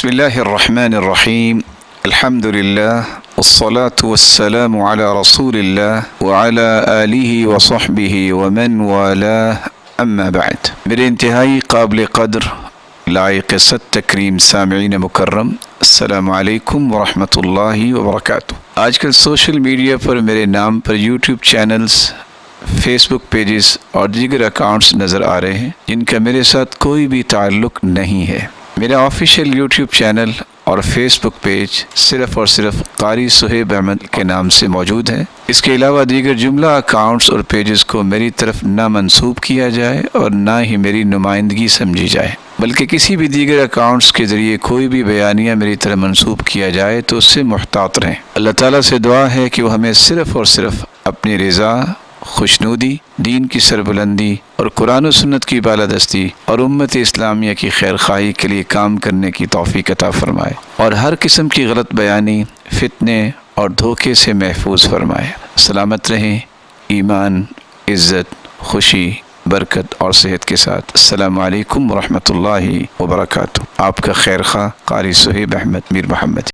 بسم اللہ الرحمن الرحیم الحمد للہ والصلاة والسلام علی رسول اللہ وعلی آلہ وصحبہ ومن والاه اما بعد۔ میرے انتہائی قابل قدر لائق ست تکریم سامعین مکرم، السلام علیکم ورحمۃ اللہ وبرکاتہ۔ آج کل سوشل میڈیا پر میرے نام پر یوٹیوب چینلز، فیس بک پیجز اور دیگر اکاؤنٹس نظر آ رہے ہیں جن کا میرے ساتھ کوئی بھی تعلق نہیں ہے۔ میرا آفیشیل یوٹیوب چینل اور فیس بک پیج صرف اور صرف قاری صہیب احمد کے نام سے موجود ہے۔ اس کے علاوہ دیگر جملہ اکاؤنٹس اور پیجز کو میری طرف نہ منسوب کیا جائے اور نہ ہی میری نمائندگی سمجھی جائے، بلکہ کسی بھی دیگر اکاؤنٹس کے ذریعے کوئی بھی بیانیہ میری طرف منسوب کیا جائے تو اس سے محتاط رہیں۔ اللہ تعالیٰ سے دعا ہے کہ وہ ہمیں صرف اور صرف اپنی رضا، خوشنودی، دین کی سربلندی اور قرآن و سنت کی بالادستی اور امت اسلامیہ کی خیر خواہی کے لیے کام کرنے کی توفیق عطا فرمائے اور ہر قسم کی غلط بیانی، فتنے اور دھوکے سے محفوظ فرمائے۔ سلامت رہیں، ایمان، عزت، خوشی، برکت اور صحت کے ساتھ۔ السلام علیکم ورحمۃ اللہ وبرکاتہ۔ آپ کا خیر خواہ قاری صہیب احمد میر محمد۔